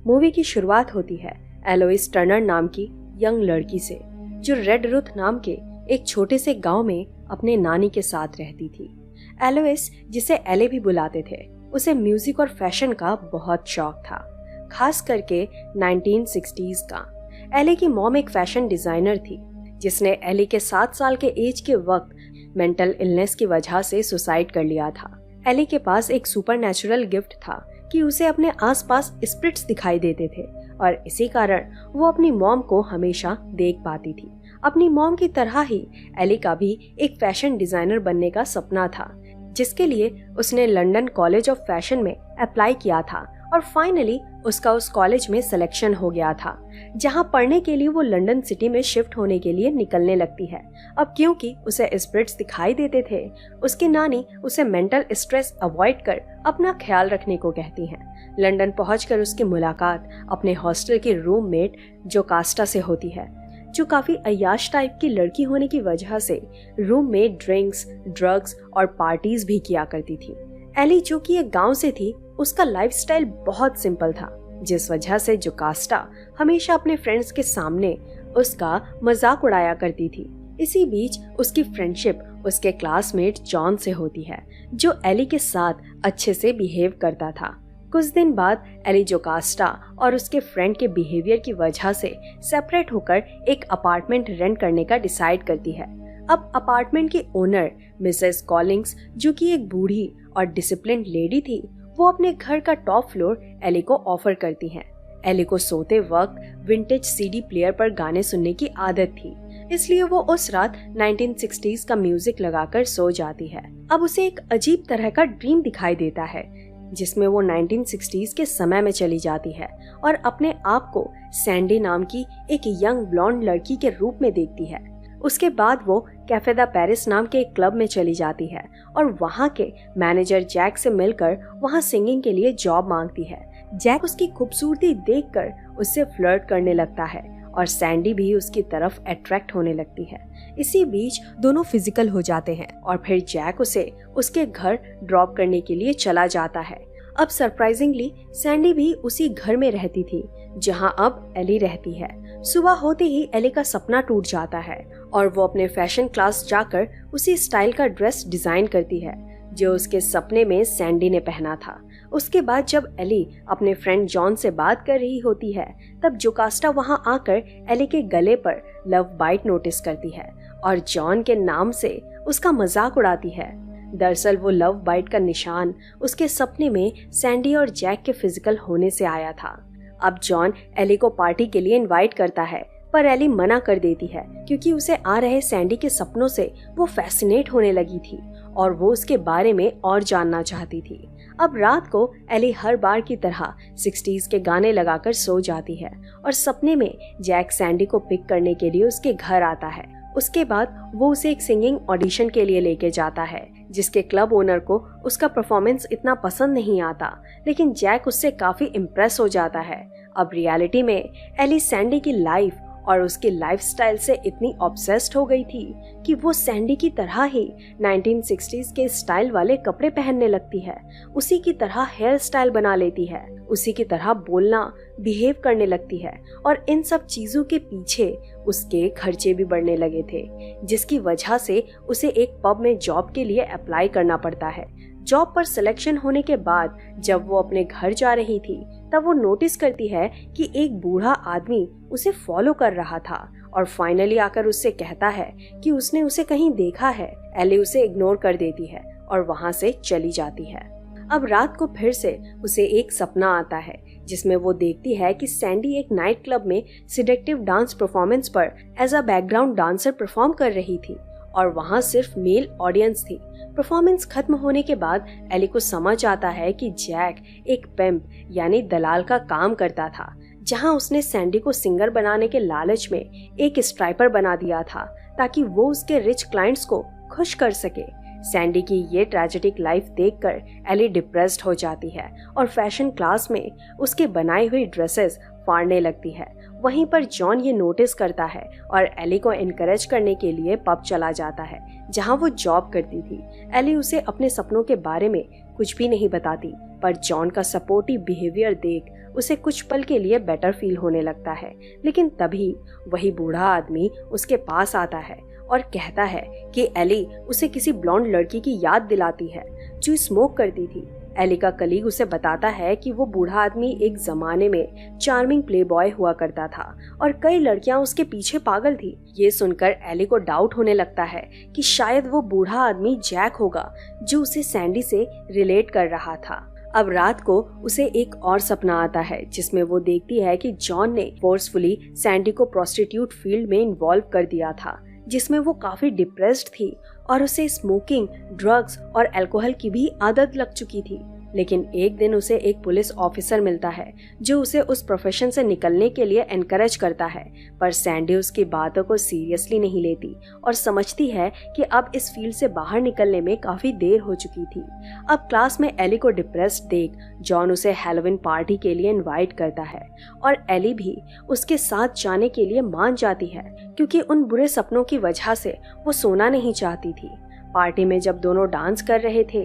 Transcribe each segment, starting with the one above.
Movie की शुरुआत होती है एलोइस टर्नर नाम की यंग लड़की से, जो रेड रुथ नाम के एक छोटे से गांव में अपने नानी के साथ रहती थी। एलोइस, जिसे एले भी बुलाते थे, उसे म्यूजिक और फैशन का बहुत शौक था, खास करके 1960s का। एले की मॉम एक फैशन डिजाइनर थी, जिसने एले के 7 साल के एज के वक्त मेंटल इलनेस की वजह से सुसाइड कर लिया था। एले के पास एक सुपरनैचुरल गिफ्ट था कि उसे अपने आसपास स्पिरिट्स दिखाई देते थे और इसी कारण वो अपनी मॉम को हमेशा देख पाती थी। अपनी मॉम की तरह ही एले का भी एक फैशन डिजाइनर बनने का सपना था, जिसके लिए उसने लंदन कॉलेज ऑफ फैशन में अप्लाई किया था और फाइनली उसका उस कॉलेज में सिलेक्शन हो गया था, जहां पढ़ने के लिए वो लंदन सिटी में शिफ्ट होने के लिए निकलने लगती है। अब क्योंकि उसे स्पिरिट्स दिखाई देते थे, उसकी नानी उसे मेंटल स्ट्रेस अवॉइड कर अपना ख्याल रखने को कहती हैं। लंदन पहुंचकर उसकी मुलाकात अपने हॉस्टल की रूममेट जोकास्टा से होती है, जो काफी अय्याश टाइप की लड़की होने की वजह से रूम में ड्रिंक्स, ड्रग्स और पार्टीज भी किया करती थी। एली, जो कि एक गांव से थी, उसका लाइफस्टाइल बहुत सिंपल था, जिस वजह से जोकास्टा हमेशा अपने फ्रेंड्स के सामने उसका मजाक उड़ाया करती थी। इसी बीच उसकी फ्रेंडशिप उसके क्लासमेट जॉन से होती है, जो एली के साथ अच्छे से बिहेव करता था। कुछ दिन बाद एली जोकास्टा और उसके फ्रेंड के बिहेवियर की वजह से सेपरेट होकर एक अपार्टमेंट रेंट करने का डिसाइड करती है। अब अपार्टमेंट की ओनर मिसेस कॉलिंग्स, जो कि एक बूढ़ी और डिसिप्लिन्ड लेडी थी, वो अपने घर का टॉप फ्लोर एली को ऑफर करती हैं। एली को सोते वक्त विंटेज सीडी प्लेयर पर गाने सुनने की आदत थी, इसलिए वो उस रात 1960s का म्यूजिक लगाकर सो जाती है। अब उसे एक अजीब तरह का ड्रीम दिखाई देता है, जिसमें वो 1960s के समय में चली जाती है और अपने आप को सैंडी नाम की एक यंग ब्लॉन्ड लड़की के रूप में देखती है। उसके बाद वो कैफे द पेरिस नाम के एक क्लब में चली जाती है और वहाँ के मैनेजर जैक से मिलकर वहाँ सिंगिंग के लिए जॉब मांगती है। जैक उसकी खूबसूरती देखकर उससे फ्लर्ट करने लगता है और सैंडी भी उसकी तरफ अट्रैक्ट होने लगती है। इसी बीच दोनों फिजिकल हो जाते हैं और फिर जैक उसे उसके घर ड्रॉप करने के लिए चला जाता है। अब सरप्राइजिंगली सैंडी भी उसी घर में रहती थी जहां अब एली रहती है। सुबह होते ही एली का सपना टूट जाता है और वो अपने फैशन क्लास जाकर उसी स्टाइल का ड्रेस डिजाइन करती है जो उसके सपने में सैंडी ने पहना था। उसके बाद जब एली अपने फ्रेंड जॉन से बात कर रही होती है, तब जोकास्टा वहां आकर एली के गले पर लव बाइट नोटिस करती है और जॉन के नाम से उसका मजाक उड़ाती है। दरअसल वो लव बाइट का निशान उसके सपने में सैंडी और जैक के फिजिकल होने से आया था। अब जॉन एली को पार्टी के लिए इनवाइट करता है, पर एली मना कर देती है क्योंकि उसे आ रहे सैंडी के सपनों से वो फैसिनेट होने लगी थी और वो उसके बारे में और जानना चाहती थी। अब रात को एली हर बार की तरह 60s के गाने लगाकर सो जाती है और सपने में जैक सैंडी को पिक करने के लिए उसके घर आता है। उसके बाद वो उसे एक सिंगिंग ऑडिशन के लिए लेके जाता है, जिसके क्लब ओनर को उसका परफॉर्मेंस इतना पसंद नहीं आता, लेकिन जैक उससे काफी इम्प्रेस हो जाता है। अब रियलिटी में एली सैंडी की लाइफ और उसके लाइफस्टाइल से इतनी ऑब्सेस्ड हो गई थी कि वो सैंडी की तरह ही 1960s के स्टाइल वाले कपड़े पहनने लगती है, उसी की तरह हेयर स्टाइल बना लेती है, उसी की तरह बोलना, बिहेव करने लगती है और इन सब चीजों के पीछे उसके खर्चे भी बढ़ने लगे थे, जिसकी वजह से उसे एक पब में जॉब के लिए अप्लाई करना पड़ता है। जॉब पर सिलेक्शन होने के बाद जब वो अपने घर जा रही थी, तब वो नोटिस करती है कि एक बूढ़ा आदमी उसे फॉलो कर रहा था और फाइनली आकर उससे कहता है कि उसने उसे कहीं देखा है। एली उसे इग्नोर कर देती है और वहां से चली जाती है। अब रात को फिर से उसे एक सपना आता है जिसमें वो देखती है कि सैंडी एक नाइट क्लब में सिडेक्टिव डांस परफॉर्मेंस पर as a background dancer perform कर रही थी और वहाँ सिर्फ मेल ऑडियंस थी। परफॉर्मेंस खत्म होने के बाद एली को समझ आता है कि जैक एक पिम्प यानी दलाल का काम करता था, जहाँ उसने सैंडी को सिंगर बनाने के लालच में एक स्ट्राइपर बना दिया था ताकि वो उसके रिच क्लाइंट्स को खुश कर सके। सैंडी की ये ट्रेजेडिक लाइफ देखकर एली डिप्रेस्ड हो जाती है और फैशन क्लास में उसके बनाई हुई ड्रेसेस फाड़ने लगती है। वहीं पर जॉन ये नोटिस करता है और एली को एनकरेज करने के लिए पब चला जाता है जहां वो जॉब करती थी। एली उसे अपने सपनों के बारे में कुछ भी नहीं बताती, पर जॉन का सपोर्टिव बिहेवियर देख उसे कुछ पल के लिए बेटर फील होने लगता है। लेकिन तभी वही बूढ़ा आदमी उसके पास आता है और कहता है कि एली उसे किसी ब्लॉन्ड लड़की की याद दिलाती है जो स्मोक करती थी। एली का कलीग उसे बताता है कि वो बूढ़ा आदमी एक जमाने में चार्मिंग प्लेबॉय हुआ करता था और कई लड़कियां उसके पीछे पागल थी। ये सुनकर एली को डाउट होने लगता है कि शायद वो बूढ़ा आदमी जैक होगा जो उसे सैंडी से रिलेट कर रहा था। अब रात को उसे एक और सपना आता है जिसमें वो देखती है कि जॉन ने फोर्सफुली सैंडी को प्रोस्टिट्यूट फील्ड में इन्वॉल्व कर दिया था, जिसमें वो काफी डिप्रेस्ड थी और उसे स्मोकिंग, ड्रग्स और अल्कोहल की भी आदत लग चुकी थी। लेकिन एक दिन उसे एक पुलिस ऑफिसर मिलता है जो उसे उस प्रोफेशन से निकलने के लिए एनकरेज करता है, पर सैंडी उसकी बातों को सीरियसली नहीं लेती और समझती है कि अब इस फील्ड से बाहर निकलने में काफी देर हो चुकी थी। अब क्लास में एली को डिप्रेस्ड देख जॉन उसे हैलोवीन पार्टी के लिए इनवाइट करता है और एली भी उसके साथ जाने के लिए मान जाती है क्योंकि उन बुरे सपनों की वजह से वो सोना नहीं चाहती थी। पार्टी में जब दोनों डांस कर रहे थे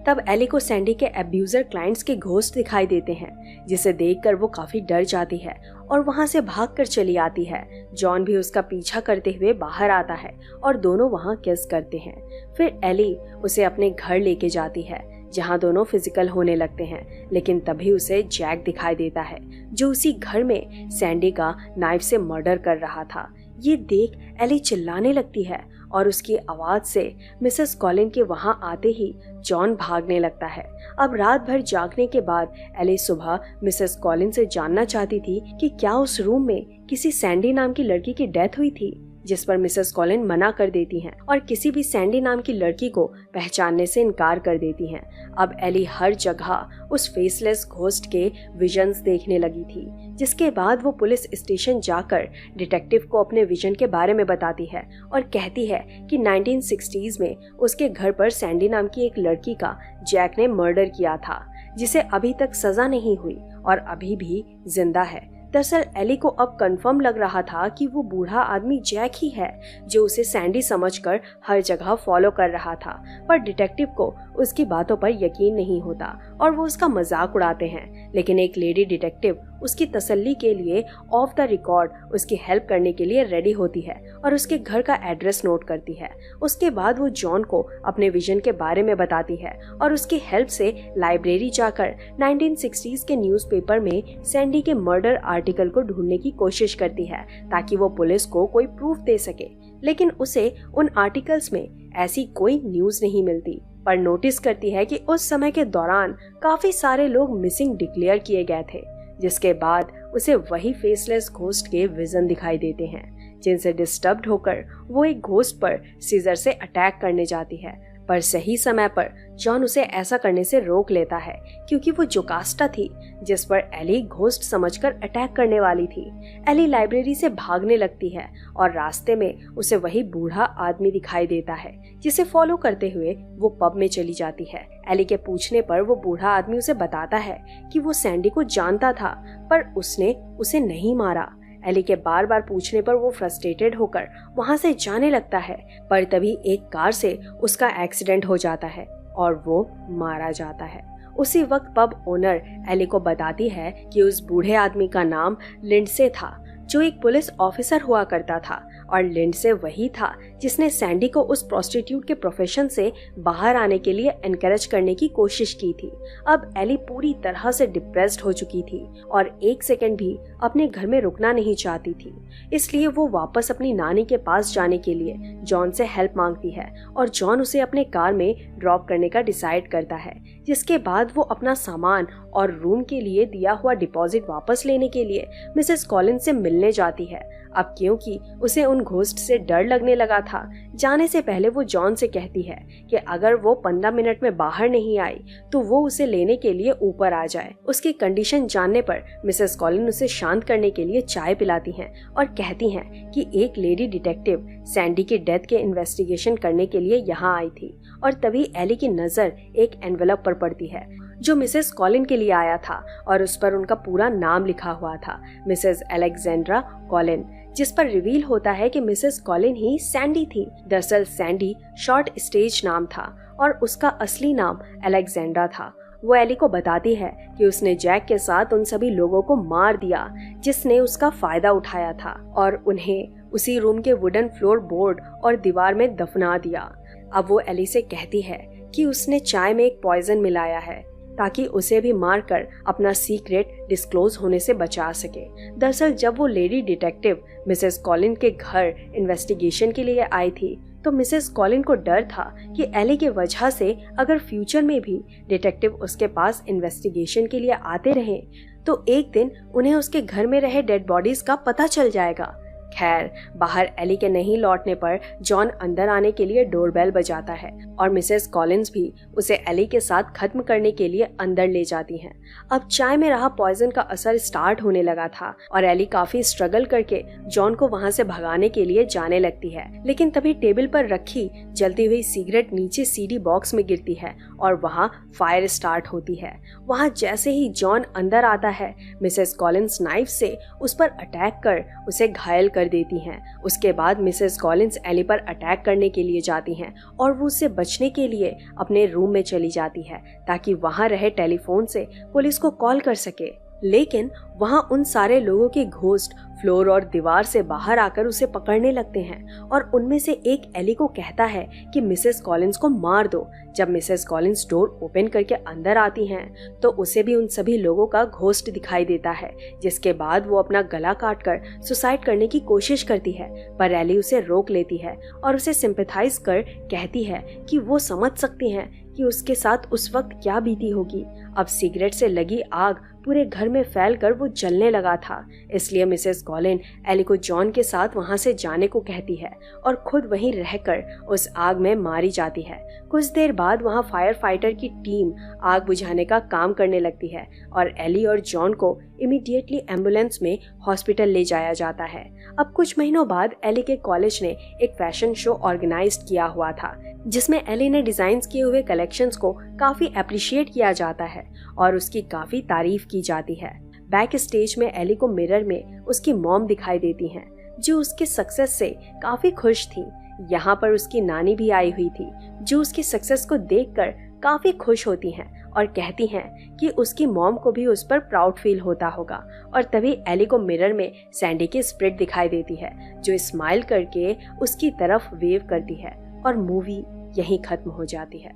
तब एली को सैंडी के अब्यूजर क्लाइंट्स के घोस्ट दिखाई देते हैं, जिसे देखकर वो काफी डर जाती है और वहां से भागकर चली आती है। जॉन भी उसका पीछा करते हुए बाहर आता है और दोनों वहां किस करते हैं। फिर एली उसे अपने घर लेके जाती है जहां दोनों फिजिकल होने लगते हैं, लेकिन तभी उसे जैक दिखाई देता है जो उसी घर में सैंडी का नाइफ से मर्डर कर रहा था। ये देख एली चिल्लाने लगती है और उसकी आवाज से मिसेस कॉलिन के वहां आते ही जॉन भागने लगता है। अब रात भर जागने के बाद एली सुबह मिसेस कॉलिन से जानना चाहती थी कि क्या उस रूम में किसी सैंडी नाम की लड़की की डेथ हुई थी, जिस पर मिसेस कॉलिन मना कर देती हैं और किसी भी सैंडी नाम की लड़की को पहचानने से इनकार कर देती हैं। अब एली हर जगह उस फेसलेस घोस्ट के विजन्स देखने लगी थी, जिसके बाद वो पुलिस स्टेशन जाकर डिटेक्टिव को अपने विजन के बारे में बताती है और कहती है कि 1960s में उसके घर पर सैंडी नाम की एक लड़की का जैक ने मर्डर किया था, जिसे अभी तक सजा नहीं हुई और अभी भी जिंदा है। दरअसल एली को अब कंफर्म लग रहा था कि वो बूढ़ा आदमी जैक ही है जो उसे सैंडी समझकर हर जगह फॉलो कर रहा था, पर डिटेक्टिव को उसकी बातों पर यकीन नहीं होता और वो उसका मजाक उड़ाते हैं। लेकिन एक लेडी डिटेक्टिव उसकी तसल्ली के लिए ऑफ द रिकॉर्ड उसकी हेल्प करने के लिए रेडी होती है और उसके घर का एड्रेस नोट करती है। उसके बाद वो जॉन को अपने विजन के बारे में बताती है और उसकी हेल्प से लाइब्रेरी जाकर 1960s के न्यूज़पेपर में सैंडी के मर्डर आर्टिकल को ढूंढने की कोशिश करती है ताकि वो पुलिस को कोई प्रूफ दे सके। लेकिन उसे उन आर्टिकल्स में ऐसी कोई न्यूज नहीं मिलती, पर नोटिस करती है कि उस समय के दौरान काफी सारे लोग मिसिंग डिक्लेयर किए गए थे, जिसके बाद उसे वही फेसलेस घोस्ट के विजन दिखाई देते हैं, जिनसे डिस्टर्ब्ड होकर वो एक घोस्ट पर सीजर से अटैक करने जाती है। पर सही समय पर जॉन उसे ऐसा करने से रोक लेता है क्योंकि वो जोकास्टा थी जिस पर एली घोस्ट समझकर अटैक करने वाली थी। एली लाइब्रेरी से भागने लगती है और रास्ते में उसे वही बूढ़ा आदमी दिखाई देता है, जिसे फॉलो करते हुए वो पब में चली जाती है। एली के पूछने पर वो बूढ़ा आदमी उसे बताता है कि वो सैंडी को जानता था पर उसने उसे नहीं मारा। एली के बार बार पूछने पर वो फ्रस्ट्रेटेड होकर वहां से जाने लगता है, पर तभी एक कार से उसका एक्सीडेंट हो जाता है और वो मारा जाता है। उसी वक्त पब ओनर एली को बताती है कि उस बूढ़े आदमी का नाम लिंडसे था जो एक पुलिस ऑफिसर हुआ करता था और लिंडसे वही था जिसने सैंडी को उस प्रोस्टिट्यूट के प्रोफेशन से बाहर आने के लिए एनकरेज करने की कोशिश की थी। अब एली पूरी तरह से डिप्रेस्ड हो चुकी थी और एक सेकंड भी अपने घर में रुकना नहीं चाहती थी, इसलिए वो वापस अपनी नानी के पास जाने के लिए जॉन से हेल्प मांगती है और जॉन उसे अपने कार में ड्रॉप करने का डिसाइड करता है, जिसके बाद वो अपना सामान और रूम के लिए दिया हुआ डिपॉजिट वापस लेने के लिए मिसेस कॉलिन से मिलने जाती है। अब क्योंकि उसे उन घोस्ट से डर लगने लगा था, जाने से पहले वो जॉन से कहती है कि अगर वो 15 मिनट में बाहर नहीं आई तो वो उसे लेने के लिए ऊपर आ जाए। उसकी कंडीशन जानने पर मिसेस कॉलिन उसे शांत करने के लिए चाय पिलाती हैं और कहती हैं कि एक लेडी डिटेक्टिव सैंडी की डेथ के इन्वेस्टिगेशन करने के लिए यहाँ आई थी और तभी एली की नजर एक एनवेलप पर पड़ती है जो मिसेस कॉलिन के लिए आया था और उस पर उनका पूरा नाम लिखा हुआ था, मिसेस अलेक्जेंड्रा कॉलिन, जिस पर रिवील होता है कि मिसेस कॉलिन ही सैंडी थी। दरअसल सैंडी शॉर्ट स्टेज नाम था और उसका असली नाम अलेक्जेंड्रा था। वो एली को बताती है कि उसने जैक के साथ उन सभी लोगों को मार दिया जिसने उसका फायदा उठाया था और उन्हें उसी रूम के वुडन फ्लोर बोर्ड और दीवार में दफना दिया। अब वो एली से कहती है कि उसने चाय में एक पॉइजन मिलाया है ताकि उसे भी मारकर अपना सीक्रेट डिस्क्लोज होने से बचा सके। दरअसल जब वो लेडी डिटेक्टिव मिसेस कॉलिन के घर इन्वेस्टिगेशन के लिए आई थी तो मिसेस कॉलिन को डर था कि एली की वजह से अगर फ्यूचर में भी डिटेक्टिव उसके पास इन्वेस्टिगेशन के लिए आते रहे तो एक दिन उन्हें उसके घर में रहे डेड बॉडीज का पता चल जाएगा। खैर, बाहर एली के नहीं लौटने पर जॉन अंदर आने के लिए डोरबेल बजाता है और मिसेस कॉलिन्स भी उसे एली के साथ खत्म करने के लिए अंदर ले जाती हैं। अब चाय में रहा पॉइजन का असर स्टार्ट होने लगा था और एली काफी स्ट्रगल करके जॉन को वहां से भगाने के लिए जाने लगती है, लेकिन तभी टेबल पर रखी जलती हुई सिगरेट नीचे सीडी बॉक्स में गिरती है और वहाँ फायर स्टार्ट होती है। वहाँ जैसे ही जॉन अंदर आता है, मिसेस कॉलिन्स नाइफ से उस पर अटैक कर उसे घायल कर देती हैं। उसके बाद मिसेस कॉलिन्स एली पर अटैक करने के लिए जाती हैं और वो उससे बचने के लिए अपने रूम में चली जाती है ताकि वहां रहे टेलीफोन से पुलिस को कॉल कर सके। लेकिन वहां उन सारे लोगों के घोस्ट फ्लोर और दीवार से बाहर आकर उसे पकड़ने लगते हैं और उनमें से एक एली को कहता है कि मिसेस कॉलिन्स को मार दो। जब मिसेस कॉलिन्स डोर ओपन करके अंदर आती हैं तो उसे भी उन सभी लोगों का घोस्ट दिखाई देता है, जिसके बाद वो अपना गला काटकर सुसाइड करने की कोशिश करती है, पर एली उसे रोक लेती है और उसे सिंपैथाइज कर कहती है कि वो समझ सकती हैं कि उसके साथ उस वक्त क्या बीती होगी। अब सिगरेट से लगी आग पूरे घर में फैलकर वो जलने लगा था, इसलिए मिसेस कॉलिन एली को जॉन के साथ वहां से जाने को कहती है और खुद वहीं रहकर उस आग में मारी जाती है। कुछ देर बाद वहां फायर फाइटर की टीम आग बुझाने का काम करने लगती है और एली और जॉन को इमीडिएटली एम्बुलेंस में हॉस्पिटल ले जाया जाता है। अब कुछ महीनों बाद एली के कॉलेज ने एक फैशन शो ऑर्गेनाइज किया हुआ था जिसमें एली ने डिजाइन किए हुए कलेक्शंस को काफी अप्रिशिएट किया जाता है और उसकी काफी तारीफ की जाती है। बैक स्टेज में एली को मिरर में उसकी मॉम दिखाई देती हैं जो उसके सक्सेस से काफी खुश थी। यहाँ पर उसकी नानी भी आई हुई थी जो उसकी सक्सेस को देखकर काफी खुश होती हैं और कहती हैं कि उसकी मॉम को भी उस पर प्राउड फील होता होगा। और तभी एली को मिरर में सैंडी की स्प्रिट दिखाई देती है जो स्माइल करके उसकी तरफ वेव करती है और मूवी यहीं खत्म हो जाती है।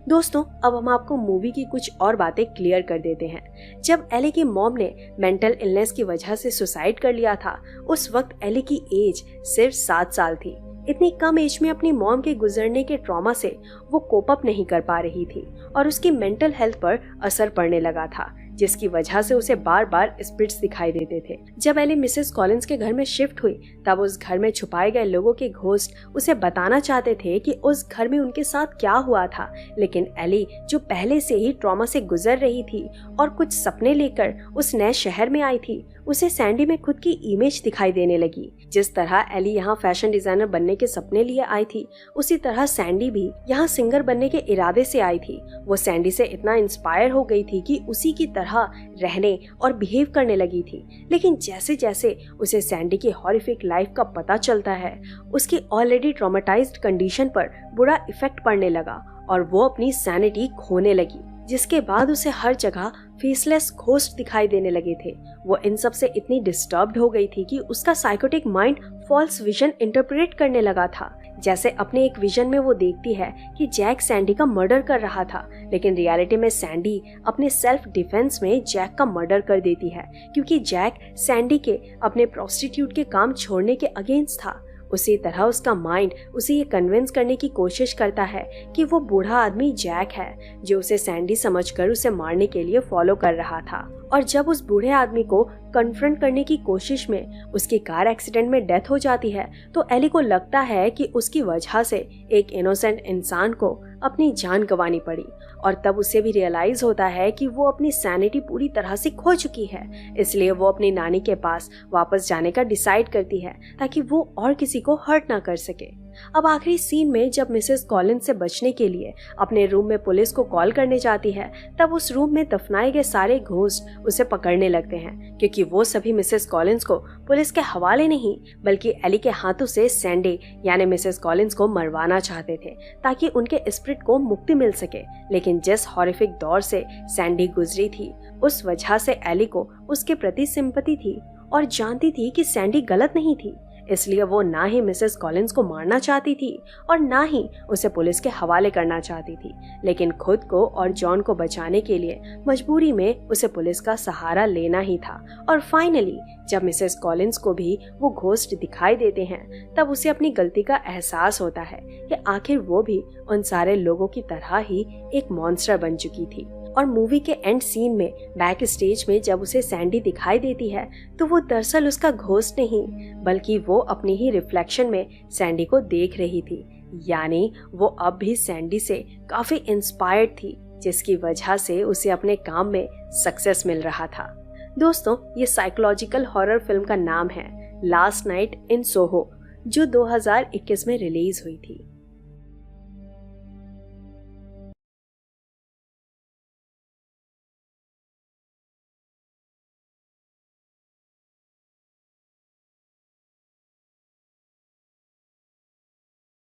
दोस्तों, अब हम आपको मूवी की कुछ और बातें क्लियर कर देते हैं। जब एली की मॉम ने मेंटल इलनेस की वजह से सुसाइड कर लिया था, उस वक्त एली की एज सिर्फ 7 साल थी। इतनी कम एज में अपनी मॉम के गुजरने के ट्रॉमा से वो कोप अप नहीं कर पा रही थी और उसकी मेंटल हेल्थ पर असर पड़ने लगा था, जिसकी वजह से उसे बार बार स्पिरिट्स दिखाई देते थे। जब एली मिसेस कॉलिन्स के घर में शिफ्ट हुई तब उस घर में छुपाए गए लोगों के घोस्ट उसे बताना चाहते थे कि उस घर में उनके साथ क्या हुआ था, लेकिन एली जो पहले से ही ट्रॉमा से गुजर रही थी और कुछ सपने लेकर उस नए शहर में आई थी, उसे सैंडी में खुद की इमेज दिखाई देने लगी। जिस तरह एली यहाँ फैशन डिजाइनर बनने के सपने लिए आई थी, उसी तरह सैंडी भी यहाँ सिंगर बनने के इरादे से आई थी। वो सैंडी से इतना इंस्पायर हो गई थी कि उसी की तरह रहने और बिहेव करने लगी थी। लेकिन जैसे जैसे उसे सैंडी की हॉरिफिक लाइफ का पता चलता है, उसकी ऑलरेडी ट्रॉमेटाइज्ड कंडीशन पर बुरा इफेक्ट पड़ने लगा और वो अपनी सैनिटी खोने लगी, जिसके बाद उसे हर जगह फेसलेस घोस्ट दिखाई देने लगे थे। वो इन सब से इतनी डिस्टर्ब्ड हो गई थी कि उसका psychotic mind false vision interpret करने लगा था। जैसे अपने एक विजन में वो देखती है कि जैक सैंडी का मर्डर कर रहा था, लेकिन रियलिटी में सैंडी अपने सेल्फ डिफेंस में जैक का मर्डर कर देती है, क्योंकि जैक सैंडी के अपने प्रोस्टिट्यूट के काम छोड़ने के अगेंस्ट था। उसी तरह उसका माइंड उसे ये कन्विंस करने की कोशिश करता है कि वो बूढ़ा आदमी जैक है जो उसे सैंडी समझकर उसे मारने के लिए फॉलो कर रहा था। और जब उस बूढ़े आदमी को कन्फ्रंट करने की कोशिश में उसकी कार एक्सीडेंट में डेथ हो जाती है तो एली को लगता है कि उसकी वजह से एक इनोसेंट इंसान को अपनी जान गंवानी पड़ी, और तब उसे भी रियलाइज होता है कि वो अपनी सैनिटी पूरी तरह से खो चुकी है। इसलिए वो अपनी नानी के पास वापस जाने का डिसाइड करती है ताकि वो और किसी को हर्ट ना कर सके। अब आखिरी सीन में जब मिसेस कॉलिंस से बचने के लिए अपने रूम में पुलिस को कॉल करने जाती है, तब उस रूम में दफनाए गए सारे घोस्ट उसे पकड़ने लगते हैं, क्योंकि वो सभी मिसेस कॉलिंस को पुलिस के हवाले नहीं बल्कि एली के हाथों से सैंडी यानी मिसेस कॉलिंस को मरवाना चाहते थे, ताकि उनके स्पिरिट को मुक्ति मिल सके। लेकिन जिस हॉरिफिक दौर से सैंडी गुजरी थी, उस वजह से एली को उसके प्रति सिंपैथी थी और जानती थी कि सैंडी गलत नहीं थी। इसलिए वो ना ही मिसेस कॉलिंस को मारना चाहती थी और ना ही उसे पुलिस के हवाले करना चाहती थी, लेकिन खुद को और जॉन को बचाने के लिए मजबूरी में उसे पुलिस का सहारा लेना ही था। और फाइनली जब मिसेस कॉलिंस को भी वो घोस्ट दिखाई देते हैं, तब उसे अपनी गलती का एहसास होता है कि आखिर वो भी उन सारे लोगों की तरह ही एक मॉन्स्टर बन चुकी थी। और मूवी के एंड सीन में बैक स्टेज में जब उसे सैंडी दिखाई देती है, तो वो दरअसल उसका घोस्ट नहीं बल्कि वो अपनी ही रिफ्लेक्शन में सैंडी को देख रही थी। यानी वो अब भी सैंडी से काफी इंस्पायर्ड थी, जिसकी वजह से उसे अपने काम में सक्सेस मिल रहा था। दोस्तों, ये साइकोलॉजिकल हॉरर फिल्म का नाम है लास्ट नाइट इन सोहो, जो 2021 में रिलीज हुई थी।